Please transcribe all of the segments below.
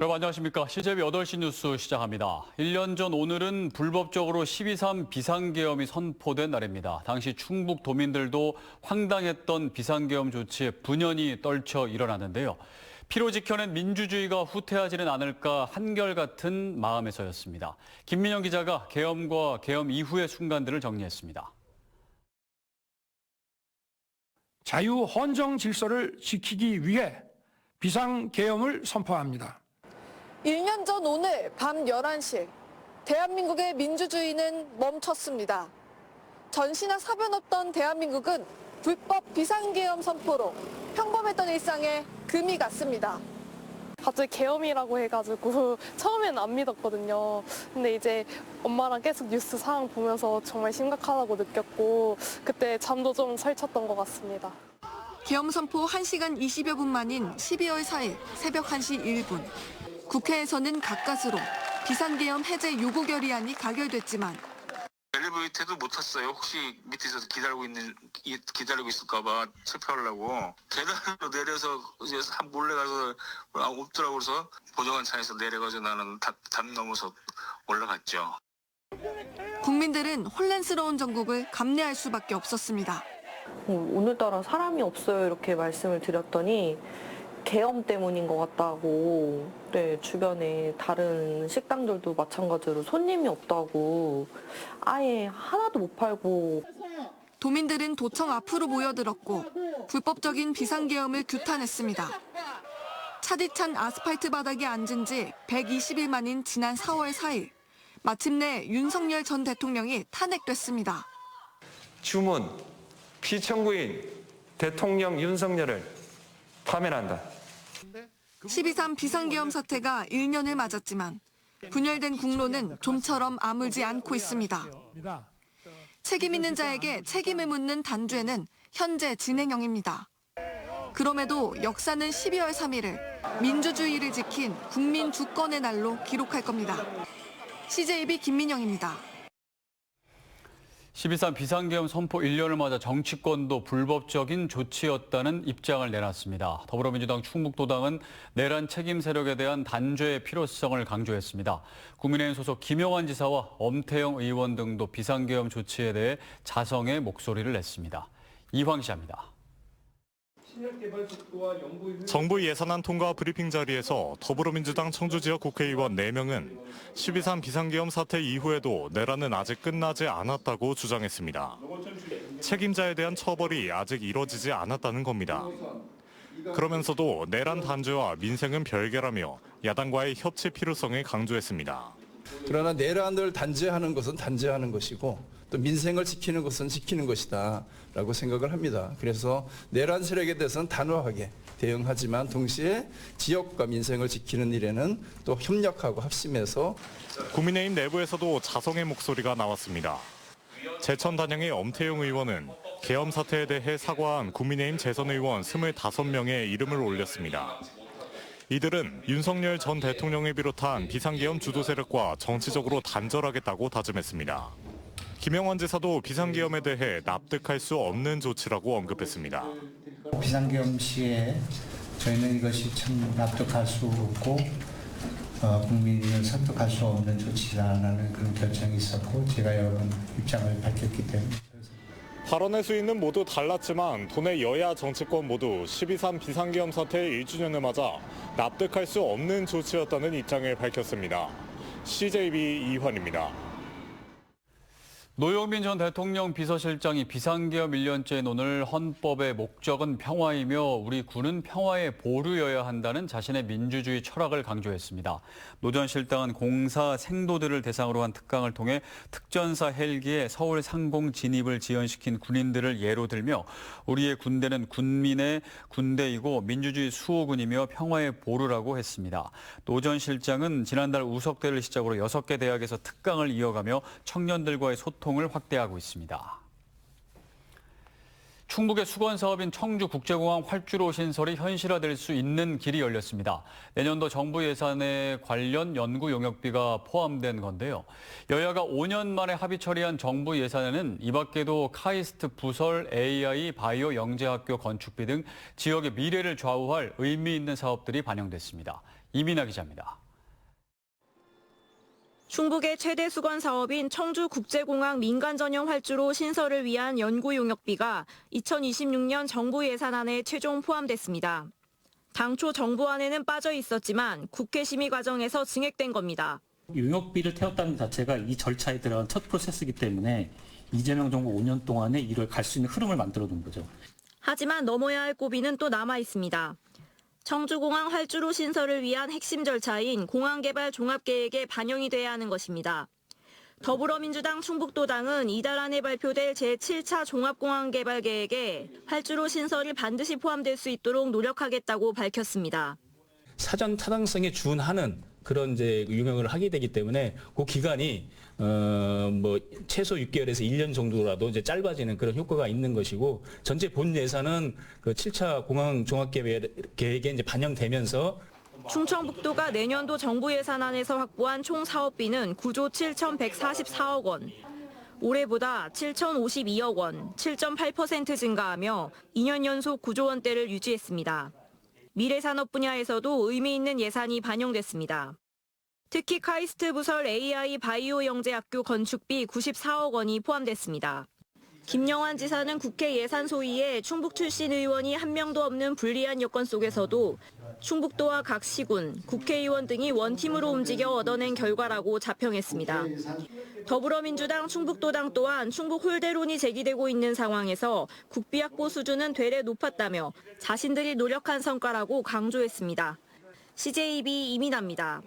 여러분 안녕하십니까. CJB 8시 뉴스 시작합니다. 1년 전 오늘은 불법적으로 12.3 비상계엄이 선포된 날입니다. 당시 충북 도민들도 황당했던 비상계엄 조치에 분연히 떨쳐 일어났는데요. 피로 지켜낸 민주주의가 후퇴하지는 않을까 한결같은 마음에서였습니다. 김민영 기자가 계엄과 계엄 이후의 순간들을 정리했습니다. 자유 헌정 질서를 지키기 위해 비상계엄을 선포합니다. 1년 전 오늘 밤 11시 대한민국의 민주주의는 멈췄습니다. 전시나 사변 없던 대한민국은 불법 비상계엄 선포로 평범했던 일상에 금이 갔습니다. 갑자기 계엄이라고 해가지고 처음에는 안 믿었거든요. 근데 이제 엄마랑 계속 뉴스 상황 보면서 정말 심각하다고 느꼈고 그때 잠도 좀 설쳤던 것 같습니다. 계엄 선포 1시간 20여 분 만인 12월 4일 새벽 1시 1분. 국회에서는 가까스로 비상계엄 해제 요구 결의안이 가결됐지만 엘리베이터도 못 탔어요. 혹시 밑에서 기다리고 있을까봐 체포하려고 계단으로 내려서 이제 몰래 가서 없더라고 그래서 보정한 차에서 내려가서 나는 담 넘어서 올라갔죠. 국민들은 혼란스러운 정국을 감내할 수밖에 없었습니다. 오늘따라 사람이 없어요 이렇게 말씀을 드렸더니 계엄 때문인 것 같다고, 주변에 다른 식당들도 마찬가지로 손님이 없다고 아예 하나도 못 팔고. 도민들은 도청 앞으로 모여들었고 불법적인 비상계엄을 규탄했습니다. 차디찬 아스팔트 바닥에 앉은 지 120일 만인 지난 4월 4일 마침내 윤석열 전 대통령이 탄핵됐습니다. 주문, 피청구인 대통령 윤석열을 파면한다. 12.3 비상계엄 사태가 1년을 맞았지만 분열된 국론은 좀처럼 아물지 않고 있습니다. 책임 있는 자에게 책임을 묻는 단죄는 현재 진행형입니다. 그럼에도 역사는 12월 3일을 민주주의를 지킨 국민 주권의 날로 기록할 겁니다. CJB 김민영입니다. 12.3 비상계엄 선포 1년을 맞아 정치권도 불법적인 조치였다는 입장을 내놨습니다. 더불어민주당 충북도당은 내란 책임 세력에 대한 단죄의 필요성을 강조했습니다. 국민의힘 소속 김용환 지사와 엄태영 의원 등도 비상계엄 조치에 대해 자성의 목소리를 냈습니다. 이황 기자입니다. 정부 예산안 통과 브리핑 자리에서 더불어민주당 청주지역 국회의원 4명은 12.3 비상계엄 사태 이후에도 내란은 아직 끝나지 않았다고 주장했습니다. 책임자에 대한 처벌이 아직 이뤄지지 않았다는 겁니다. 그러면서도 내란 단죄와 민생은 별개라며 야당과의 협치 필요성을 강조했습니다. 그러나 내란을 단죄하는 것은 단죄하는 것이고 또 민생을 지키는 것은 지키는 것이다 라고 생각을 합니다. 그래서 내란 세력에 대해서는 단호하게 대응하지만 동시에 지역과 민생을 지키는 일에는 또 협력하고 합심해서. 국민의힘 내부에서도 자성의 목소리가 나왔습니다. 제천 단양의 엄태영 의원은 계엄 사태에 대해 사과한 국민의힘 재선 의원 25명의 이름을 올렸습니다. 이들은 윤석열 전 대통령을 비롯한 비상계엄 주도 세력과 정치적으로 단절하겠다고 다짐했습니다. 김영환 지사도 비상계엄에 대해 납득할 수 없는 조치라고 언급했습니다. 비상계엄 시에 저희는 이것이 참 납득할 수 없고 국민을 설득할 수 없는 조치라는 그런 결정이 있었고 제가 여러 번 입장을 밝혔기 때문에. 발언의 수위는 모두 달랐지만 도내 여야 정치권 모두 12.3 비상계엄 사태의 1주년을 맞아 납득할 수 없는 조치였다는 입장을 밝혔습니다. CJB 이환입니다. 노영민 전 대통령 비서실장이 비상계엄 1년째인 오늘 헌법의 목적은 평화이며 우리 군은 평화의 보루여야 한다는 자신의 민주주의 철학을 강조했습니다. 노 전 실장은 공사 생도들을 대상으로 한 특강을 통해 특전사 헬기에 서울 상공 진입을 지연시킨 군인들을 예로 들며 우리의 군대는 군민의 군대이고 민주주의 수호군이며 평화의 보루라고 했습니다. 노 전 실장은 지난달 우석대를 시작으로 6개 대학에서 특강을 이어가며 청년들과의 소통을 확대하고 있습니다. 충북의 수건 사업인 청주국제공항 활주로 신설이 현실화될 수 있는 길이 열렸습니다. 내년도 정부 예산에 관련 연구 용역비가 포함된 건데요. 여야가 5년 만에 합의 처리한 정부 예산에는 이 밖에도 카이스트 부설 AI 바이오 영재학교 건축비 등 지역의 미래를 좌우할 의미 있는 사업들이 반영됐습니다. 이민아 기자입니다. 충북의 최대 수건 사업인 청주국제공항 민간 전용 활주로 신설을 위한 연구 용역비가 2026년 정부 예산안에 최종 포함됐습니다. 당초 정부안에는 빠져 있었지만 국회 심의 과정에서 증액된 겁니다. 용역비를 태웠다는 것 자체가 이 절차에 들어간 첫 프로세스이기 때문에 이재명 정부 5년 동안에 이를 갈 수 있는 흐름을 만들어 놓은 거죠. 하지만 넘어야 할 고비는 또 남아 있습니다. 청주공항 활주로 신설을 위한 핵심 절차인 공항개발 종합계획에 반영이 돼야 하는 것입니다. 더불어민주당 충북도당은 이달 안에 발표될 제7차 종합공항개발계획에 활주로 신설이 반드시 포함될 수 있도록 노력하겠다고 밝혔습니다. 사전 타당성에 준하는 그런 이제 용역을 하게 되기 때문에 그 기간이 최소 6개월에서 1년 정도라도 이제 짧아지는 그런 효과가 있는 것이고, 전체 본 예산은 그 7차 공항 종합계획에 이제 반영되면서 충청북도가 내년도 정부 예산안에서 확보한 총 사업비는 9조 7,144억 원. 올해보다 7,052억 원, 7.8% 증가하며 2년 연속 9조 원대를 유지했습니다. 미래산업 분야에서도 의미 있는 예산이 반영됐습니다. 특히 카이스트 부설 AI 바이오 영재학교 건축비 94억 원이 포함됐습니다. 김영환 지사는 국회 예산소위에 충북 출신 의원이 한 명도 없는 불리한 여건 속에서도 충북도와 각 시군, 국회의원 등이 원팀으로 움직여 얻어낸 결과라고 자평했습니다. 더불어민주당 충북도당 또한 충북 홀대론이 제기되고 있는 상황에서 국비 확보 수준은 되레 높았다며 자신들이 노력한 성과라고 강조했습니다. CJB 이민아입니다.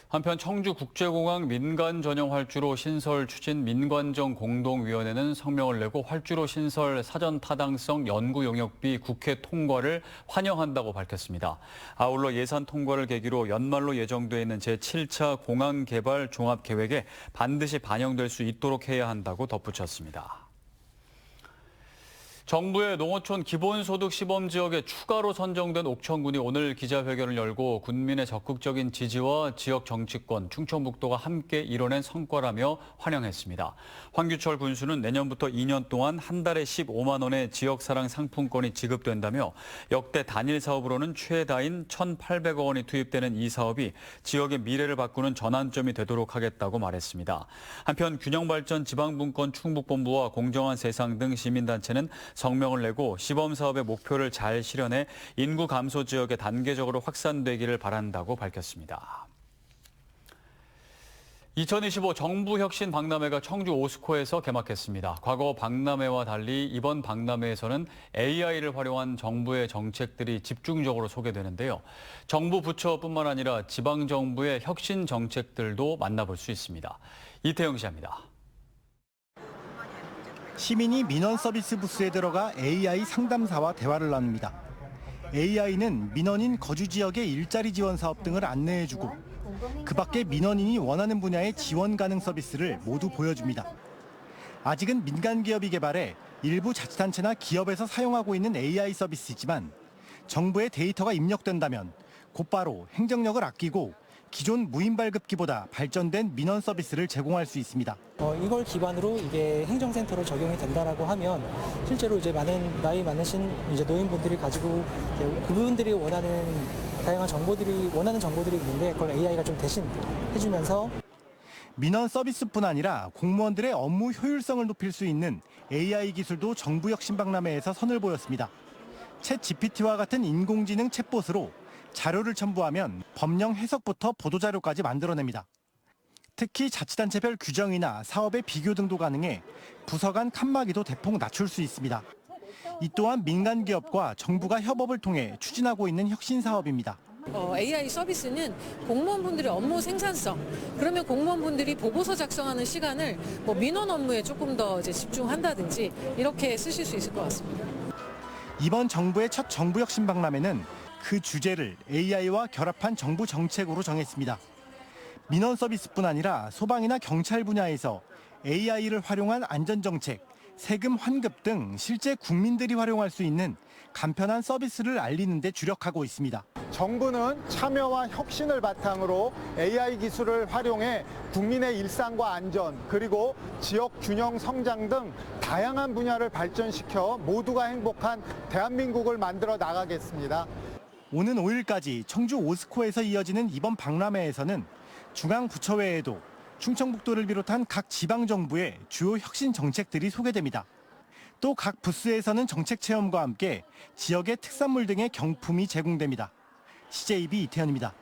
한편 청주국제공항 민간 전용 활주로 신설 추진 민관정 공동위원회는 성명을 내고 활주로 신설 사전 타당성 연구 용역비 국회 통과를 환영한다고 밝혔습니다. 아울러 예산 통과를 계기로 연말로 예정돼 있는 제7차 공항 개발 종합 계획에 반드시 반영될 수 있도록 해야 한다고 덧붙였습니다. 정부의 농어촌 기본소득 시범지역에 추가로 선정된 옥천군이 오늘 기자회견을 열고 군민의 적극적인 지지와 지역 정치권, 충청북도가 함께 이뤄낸 성과라며 환영했습니다. 황규철 군수는 내년부터 2년 동안 한 달에 15만 원의 지역사랑 상품권이 지급된다며 역대 단일 사업으로는 최다인 1,800억 원이 투입되는 이 사업이 지역의 미래를 바꾸는 전환점이 되도록 하겠다고 말했습니다. 한편 균형발전 지방분권 충북본부와 공정한 세상 등 시민단체는 성명을 내고 시범사업의 목표를 잘 실현해 인구 감소 지역에 단계적으로 확산되기를 바란다고 밝혔습니다. 2025 정부혁신 박람회가 청주 오스코에서 개막했습니다. 과거 박람회와 달리 이번 박람회에서는 AI를 활용한 정부의 정책들이 집중적으로 소개되는데요. 정부 부처뿐만 아니라 지방정부의 혁신 정책들도 만나볼 수 있습니다. 이태영 기자입니다. 시민이 민원 서비스 부스에 들어가 AI 상담사와 대화를 나눕니다. AI는 민원인 거주 지역의 일자리 지원 사업 등을 안내해주고 그 밖에 민원인이 원하는 분야의 지원 가능 서비스를 모두 보여줍니다. 아직은 민간 기업이 개발해 일부 자치단체나 기업에서 사용하고 있는 AI 서비스이지만 정부의 데이터가 입력된다면 곧바로 행정력을 아끼고 기존 무인 발급기보다 발전된 민원 서비스를 제공할 수 있습니다. 이걸 기반으로 이게 행정센터로 적용이 된다라고 하면 실제로 이제 나이 많으신 이제 노인분들이 가지고 그분들이 원하는 다양한 원하는 정보들이 있는데 그걸 AI가 좀 대신 해주면서 민원 서비스뿐 아니라 공무원들의 업무 효율성을 높일 수 있는 AI 기술도 정부 혁신 박람회에서 선을 보였습니다. 챗 GPT와 같은 인공지능 챗봇으로 자료를 첨부하면 법령 해석부터 보도자료까지 만들어냅니다. 특히 자치단체별 규정이나 사업의 비교 등도 가능해 부서 간 칸막이도 대폭 낮출 수 있습니다. 이 또한 민간 기업과 정부가 협업을 통해 추진하고 있는 혁신 사업입니다. AI 서비스는 공무원분들의 업무 생산성, 그러면 공무원분들이 보고서 작성하는 시간을 민원 업무에 조금 더 이제 집중한다든지 이렇게 쓰실 수 있을 것 같습니다. 이번 정부의 첫 정부 혁신 박람회는 그 주제를 AI와 결합한 정부 정책으로 정했습니다. 민원 서비스뿐 아니라 소방이나 경찰 분야에서 AI를 활용한 안전정책, 세금 환급 등 실제 국민들이 활용할 수 있는 간편한 서비스를 알리는 데 주력하고 있습니다. 정부는 참여와 혁신을 바탕으로 AI 기술을 활용해 국민의 일상과 안전, 그리고 지역 균형 성장 등 다양한 분야를 발전시켜 모두가 행복한 대한민국을 만들어 나가겠습니다. 오는 5일까지 청주 오스코에서 이어지는 이번 박람회에서는 중앙부처 외에도 충청북도를 비롯한 각 지방정부의 주요 혁신 정책들이 소개됩니다. 또 각 부스에서는 정책 체험과 함께 지역의 특산물 등의 경품이 제공됩니다. CJB 이태현입니다.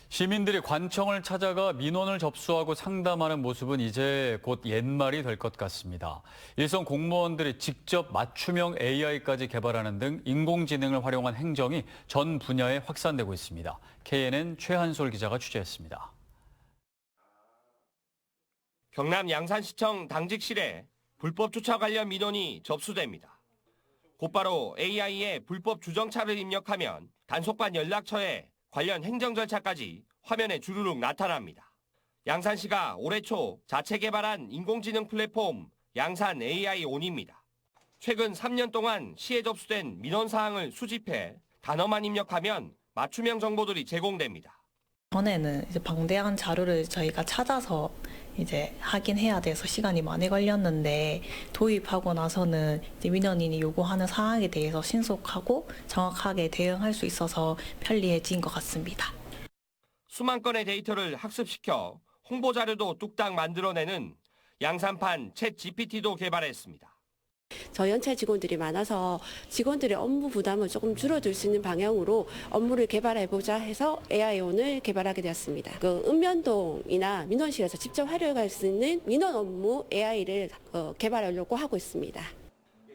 시민들이 관청을 찾아가 민원을 접수하고 상담하는 모습은 이제 곧 옛말이 될 것 같습니다. 일선 공무원들이 직접 맞춤형 AI까지 개발하는 등 인공지능을 활용한 행정이 전 분야에 확산되고 있습니다. KNN 최한솔 기자가 취재했습니다. 경남 양산시청 당직실에 불법 주차 관련 민원이 접수됩니다. 곧바로 AI에 불법 주정차를 입력하면 단속반 연락처에 관련 행정 절차까지 화면에 주르륵 나타납니다. 양산시가 올해 초 자체 개발한 인공지능 플랫폼 양산 AI 온입니다. 최근 3년 동안 시에 접수된 민원 사항을 수집해 단어만 입력하면 맞춤형 정보들이 제공됩니다. 전에는 이제 방대한 자료를 저희가 찾아서 이제 하긴 해야 돼서 시간이 많이 걸렸는데 도입하고 나서는 이제 민원인이 요구하는 사항에 대해서 신속하고 정확하게 대응할 수 있어서 편리해진 것 같습니다. 수만 건의 데이터를 학습시켜 홍보 자료도 뚝딱 만들어내는 양산판 챗 GPT도 개발했습니다. 저희 연차 직원들이 많아서 직원들의 업무 부담을 조금 줄어들 수 있는 방향으로 업무를 개발해보자 해서 AI온을 개발하게 되었습니다. 읍면동이나 민원실에서 직접 활용할 수 있는 민원 업무 AI를 개발하려고 하고 있습니다.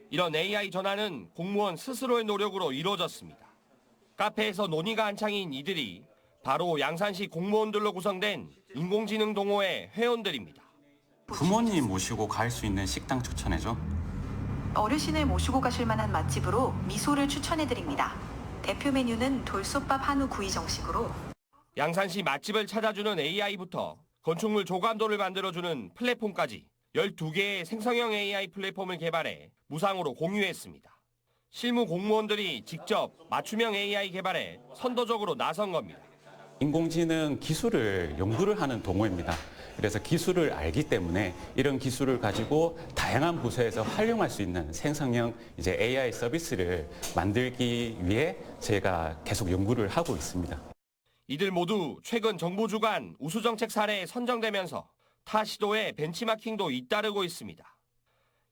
이런 AI 전환은 공무원 스스로의 노력으로 이루어졌습니다. 카페에서 논의가 한창인 이들이 바로 양산시 공무원들로 구성된 인공지능 동호회 회원들입니다. 부모님 모시고 갈 수 있는 식당 추천해줘. 어르신을 모시고 가실 만한 맛집으로 미소를 추천해드립니다. 대표 메뉴는 돌솥밥 한우 구이 정식으로. 양산시 맛집을 찾아주는 AI부터 건축물 조감도를 만들어주는 플랫폼까지 12개의 생성형 AI 플랫폼을 개발해 무상으로 공유했습니다. 실무 공무원들이 직접 맞춤형 AI 개발에 선도적으로 나선 겁니다. 인공지능 기술을 연구를 하는 동호회입니다. 그래서 기술을 알기 때문에 이런 기술을 가지고 다양한 부서에서 활용할 수 있는 생성형 AI 서비스를 만들기 위해 제가 계속 연구를 하고 있습니다. 이들 모두 최근 정부 주관 우수정책 사례에 선정되면서 타 시도의 벤치마킹도 잇따르고 있습니다.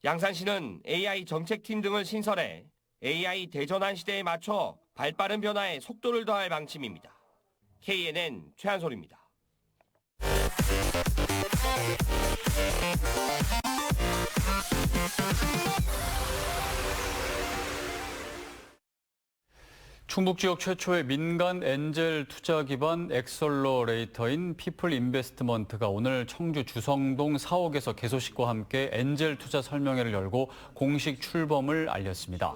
양산시는 AI 정책팀 등을 신설해 AI 대전환 시대에 맞춰 발빠른 변화에 속도를 더할 방침입니다. KNN 최한솔입니다. 충북 지역 최초의 민간 엔젤 투자 기반 엑셀러레이터인 피플 인베스트먼트가 오늘 청주 주성동 사옥에서 개소식과 함께 엔젤 투자 설명회를 열고 공식 출범을 알렸습니다.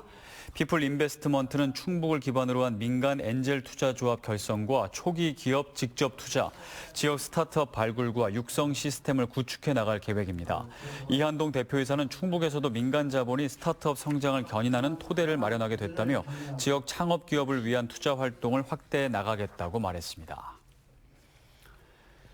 피플 인베스트먼트는 충북을 기반으로 한 민간 엔젤 투자 조합 결성과 초기 기업 직접 투자, 지역 스타트업 발굴과 육성 시스템을 구축해 나갈 계획입니다. 이한동 대표이사는 충북에서도 민간 자본이 스타트업 성장을 견인하는 토대를 마련하게 됐다며 지역 창업 기업을 위한 투자 활동을 확대해 나가겠다고 말했습니다.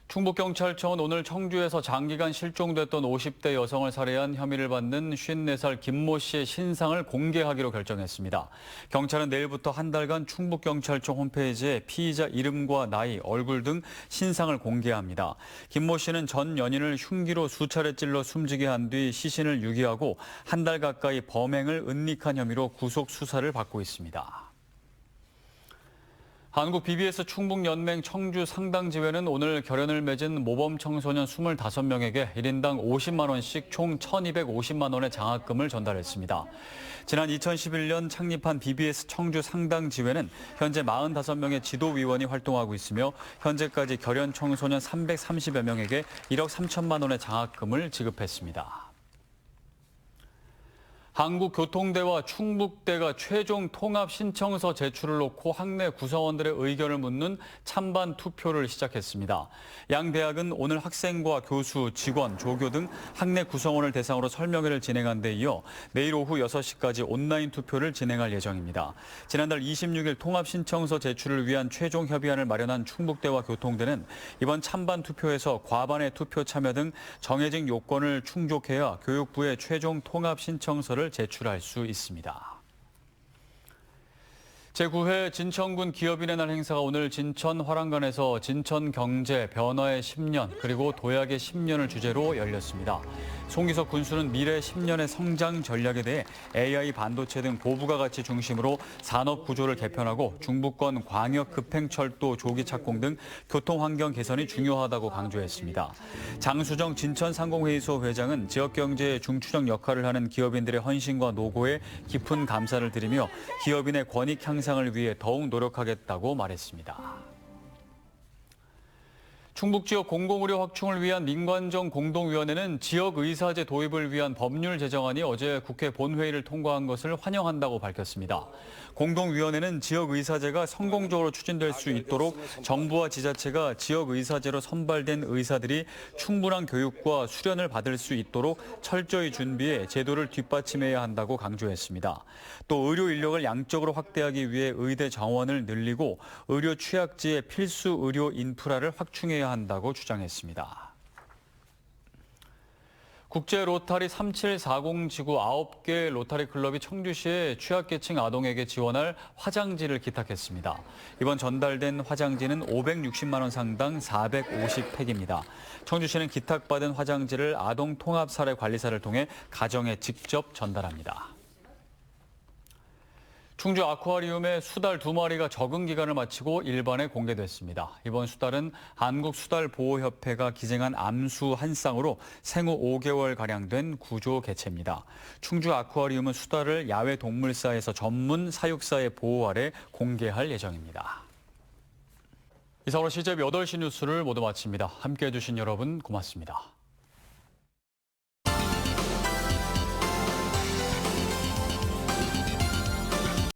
충북경찰청은 오늘 청주에서 장기간 실종됐던 50대 여성을 살해한 혐의를 받는 54살 김모 씨의 신상을 공개하기로 결정했습니다. 경찰은 내일부터 한 달간 충북경찰청 홈페이지에 피의자 이름과 나이, 얼굴 등 신상을 공개합니다. 김모 씨는 전 연인을 흉기로 수차례 찔러 숨지게 한 뒤 시신을 유기하고 한 달 가까이 범행을 은닉한 혐의로 구속 수사를 받고 있습니다. 한국 BBS 충북연맹 청주 상당지회는 오늘 결연을 맺은 모범 청소년 25명에게 1인당 50만 원씩 총 1,250만 원의 장학금을 전달했습니다. 지난 2011년 창립한 BBS 청주 상당지회는 현재 45명의 지도위원이 활동하고 있으며 현재까지 결연 청소년 330여 명에게 1억 3천만 원의 장학금을 지급했습니다. 한국교통대와 충북대가 최종 통합 신청서 제출을 놓고 학내 구성원들의 의견을 묻는 찬반 투표를 시작했습니다. 양 대학은 오늘 학생과 교수, 직원, 조교 등 학내 구성원을 대상으로 설명회를 진행한 데 이어 내일 오후 6시까지 온라인 투표를 진행할 예정입니다. 지난달 26일 통합 신청서 제출을 위한 최종 협의안을 마련한 충북대와 교통대는 이번 찬반 투표에서 과반의 투표 참여 등 정해진 요건을 충족해야 교육부에 최종 통합 신청서를 제출할 수 있습니다. 제9회 진천군 기업인의 날 행사가 오늘 진천 화랑간에서 진천 경제 변화의 10년 그리고 도약의 10년을 주제로 열렸습니다. 송기석 군수는 미래 10년의 성장 전략에 대해 AI 반도체 등 고부가 가치 중심으로 산업 구조를 개편하고 중부권 광역 급행철도 조기 착공 등 교통 환경 개선이 중요하다고 강조했습니다. 장수정 진천상공회의소 회장은 지역 경제의 중추적 역할을 하는 기업인들의 헌신과 노고에 깊은 감사를 드리며 기업인의 권익 향상을 위해 더욱 노력하겠다고 말했습니다. 충북 지역 공공의료 확충을 위한 민관정 공동위원회는 지역의사제 도입을 위한 법률 제정안이 어제 국회 본회의를 통과한 것을 환영한다고 밝혔습니다. 공동위원회는 지역의사제가 성공적으로 추진될 수 있도록 정부와 지자체가 지역의사제로 선발된 의사들이 충분한 교육과 수련을 받을 수 있도록 철저히 준비해 제도를 뒷받침해야 한다고 강조했습니다. 또 의료 인력을 양적으로 확대하기 위해 의대 정원을 늘리고 의료 취약지의 필수 의료 인프라를 확충해야 한다고 주장했습니다. 국제 로타리 3740 지구 9개 로타리 클럽이 청주시에 취약계층 아동에게 지원할 화장지를 기탁했습니다. 이번 전달된 화장지는 560만 원 상당 450팩입니다. 청주시는 기탁받은 화장지를 아동 통합 사례 관리사를 통해 가정에 직접 전달합니다. 충주 아쿠아리움의 수달 2마리가 적응 기간을 마치고 일반에 공개됐습니다. 이번 수달은 한국수달보호협회가 기증한 암수 한 쌍으로 생후 5개월가량 된 구조 개체입니다. 충주 아쿠아리움은 수달을 야외 동물사에서 전문 사육사의 보호 아래 공개할 예정입니다. 이상으로 CJB 8시 뉴스를 모두 마칩니다. 함께해 주신 여러분 고맙습니다.